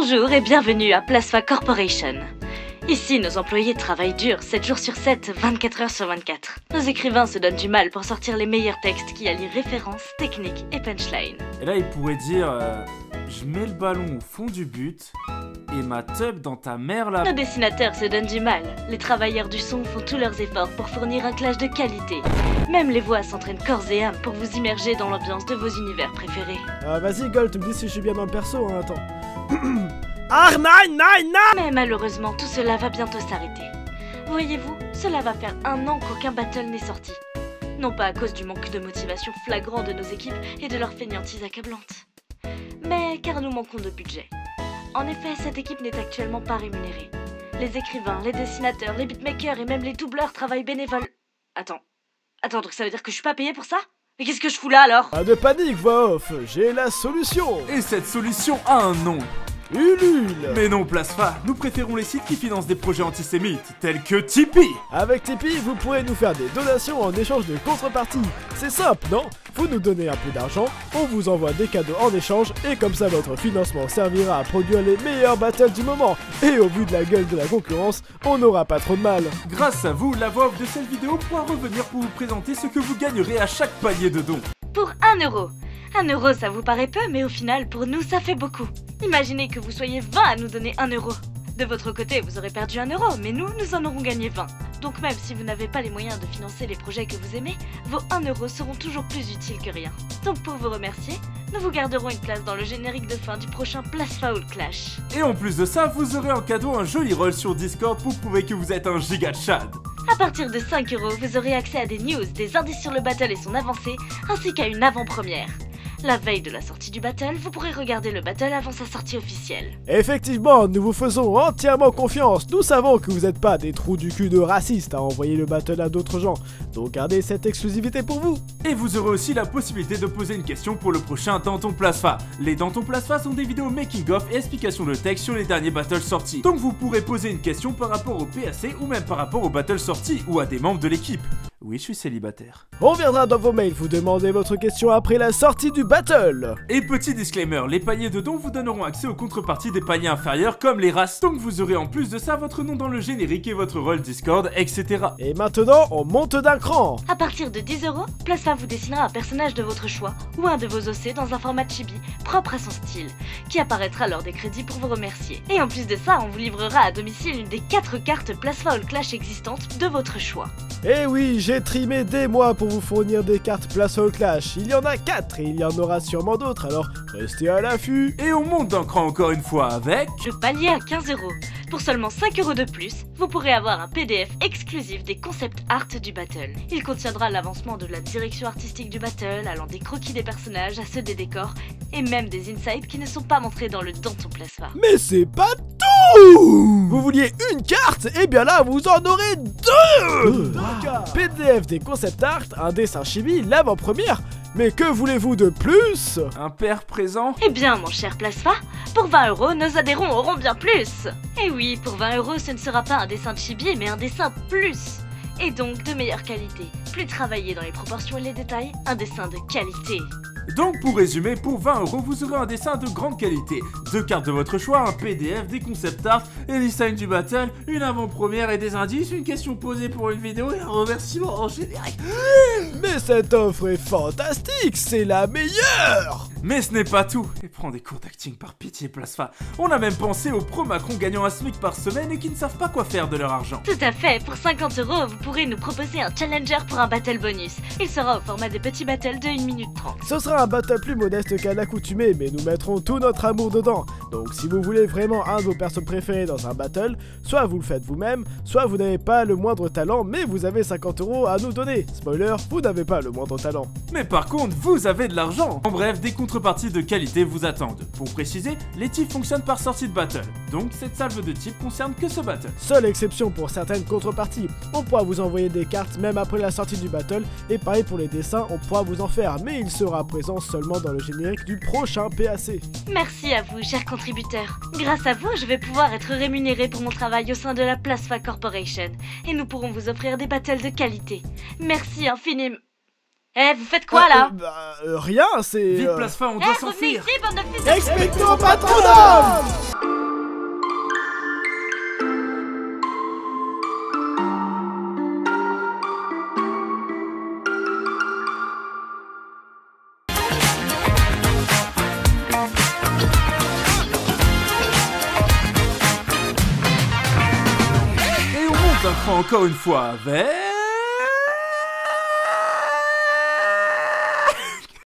Bonjour et bienvenue à Plasfa Corporation. Ici, nos employés travaillent dur, 7 jours sur 7, 24 heures sur 24. Nos écrivains se donnent du mal pour sortir les meilleurs textes qui allient références, techniques et punchline. Et là, il pourrait dire je mets le ballon au fond du but et ma teub dans ta mère là. Nos dessinateurs se donnent du mal. Les travailleurs du son font tous leurs efforts pour fournir un clash de qualité. Même les voix s'entraînent corps et âme pour vous immerger dans l'ambiance de vos univers préférés. Vas-y Gold, tu me dis si je suis bien dans le perso, hein, attends. Ah, nein. Mais malheureusement, tout cela va bientôt s'arrêter. Voyez-vous, cela va faire 1 an qu'aucun battle n'est sorti. Non pas à cause du manque de motivation flagrant de nos équipes et de leur fainéantise accablante, mais car nous manquons de budget. En effet, cette équipe n'est actuellement pas rémunérée. Les écrivains, les dessinateurs, les beatmakers et même les doubleurs travaillent bénévoles. Attends, donc ça veut dire que je suis pas payé pour ça? Mais qu'est-ce que je fous là alors? Pas de panique, voix off, j'ai la solution. Et cette solution a un nom. Ulule. Mais non, Plasfa, nous préférons les sites qui financent des projets antisémites, tels que Tipeee. Avec Tipeee, vous pourrez nous faire des donations en échange de contrepartie. C'est simple, non? Vous nous donnez un peu d'argent, on vous envoie des cadeaux en échange, et comme ça votre financement servira à produire les meilleurs battles du moment. Et au vu de la gueule de la concurrence, on n'aura pas trop de mal. Grâce à vous, la voix off de cette vidéo pourra revenir pour vous présenter ce que vous gagnerez à chaque panier de dons. Pour 1 euro. 1 euro, ça vous paraît peu, mais au final, pour nous, ça fait beaucoup. Imaginez que vous soyez 20 à nous donner 1 euro. De votre côté, vous aurez perdu 1 euro, mais nous en aurons gagné 20. Donc même si vous n'avez pas les moyens de financer les projets que vous aimez, vos 1 euro seront toujours plus utiles que rien. Donc pour vous remercier, nous vous garderons une place dans le générique de fin du prochain Plasfa All Clash. Et en plus de ça, vous aurez en cadeau un joli rôle sur Discord pour prouver que vous êtes un giga Chad. À partir de 5 euro, vous aurez accès à des news, des indices sur le battle et son avancée, ainsi qu'à une avant-première. La veille de la sortie du battle, vous pourrez regarder le battle avant sa sortie officielle. Effectivement, nous vous faisons entièrement confiance. Nous savons que vous n'êtes pas des trous du cul de racistes à envoyer le battle à d'autres gens. Donc gardez cette exclusivité pour vous. Et vous aurez aussi la possibilité de poser une question pour le prochain Danton Plasfa. Les Danton Plasfa sont des vidéos making-of et explications de texte sur les derniers battles sortis. Donc vous pourrez poser une question par rapport au PAC ou même par rapport au battle sorti ou à des membres de l'équipe. Oui, je suis célibataire. On viendra dans vos mails vous demander votre question après la sortie du battle. Et petit disclaimer, les paniers de dons vous donneront accès aux contreparties des paniers inférieurs comme les races. Donc vous aurez en plus de ça votre nom dans le générique et votre rôle Discord, etc. Et maintenant, on monte d'un cran. À partir de 10 euro, Plasfa vous dessinera un personnage de votre choix ou un de vos OC dans un format chibi propre à son style, qui apparaîtra lors des crédits pour vous remercier. Et en plus de ça, on vous livrera à domicile une des 4 cartes Plasfa All Clash existantes de votre choix. Eh oui, j'ai trimé des mois pour vous fournir des cartes Plasfa All Clash. Il y en a 4 et il y en aura sûrement d'autres, alors restez à l'affût. Et on monte d'un cran encore une fois avec... Le palier à 15 euro. Pour seulement 5 euros de plus, vous pourrez avoir un PDF exclusif des concept art du battle. Il contiendra l'avancement de la direction artistique du battle, allant des croquis des personnages à ceux des décors, et même des insights qui ne sont pas montrés dans le Danton Plasfa. Mais c'est pas tout! Vous vouliez une carte? Eh bien là, vous en aurez 2! PDF des concept art, un dessin chibi, l'avant-première. Mais que voulez-vous de plus? Un père présent? Eh bien, mon cher Plasfa, pour 20 euros, nos adhérents auront bien plus. Et oui, pour 20 euros, ce ne sera pas un dessin de chibi, mais un dessin plus. Et donc de meilleure qualité. Plus travaillé dans les proportions et les détails, un dessin de qualité. Donc pour résumer, pour 20 euros, vous aurez un dessin de grande qualité, 2 cartes de votre choix, un PDF, des concept art, et design du battle, une avant-première et des indices, une question posée pour une vidéo et un remerciement en générique. Mais cette offre est fantastique, c'est la meilleure! Mais ce n'est pas tout. Et prends des cours d'acting par pitié, Plasfa. On a même pensé aux pros Macron gagnant un SMIC par semaine et qui ne savent pas quoi faire de leur argent. Tout à fait, pour 50 euros, vous pourrez nous proposer un challenger pour un battle bonus. Il sera au format des petits battles de 1 minute 30. Ce sera un battle plus modeste qu'à l'accoutumée, mais nous mettrons tout notre amour dedans. Donc si vous voulez vraiment un de vos persos préférés dans un battle, soit vous le faites vous-même, soit vous n'avez pas le moindre talent, mais vous avez 50 euros à nous donner. Spoiler, vous n'avez pas le moindre talent. Mais par contre, vous avez de l'argent. En bref, des contreparties de qualité vous attendent. Pour préciser, les types fonctionnent par sortie de battle. Donc cette salve de types concerne que ce battle. Seule exception pour certaines contreparties. On pourra vous envoyer des cartes même après la sortie du battle, et pareil pour les dessins, on pourra vous en faire, mais il sera présent seulement dans le générique du prochain PAC. Merci à vous, chers contributeurs. Grâce à vous, je vais pouvoir être rémunéré pour mon travail au sein de la Plasfa Corporation, et nous pourrons vous offrir des battles de qualité. Merci infiniment. Eh, vous faites quoi là? Rien, c'est... Vite, Plasfa, on doit revenez s'enfuir. ici, bande de fils de... Expecto Patronum! un cran encore une fois avec...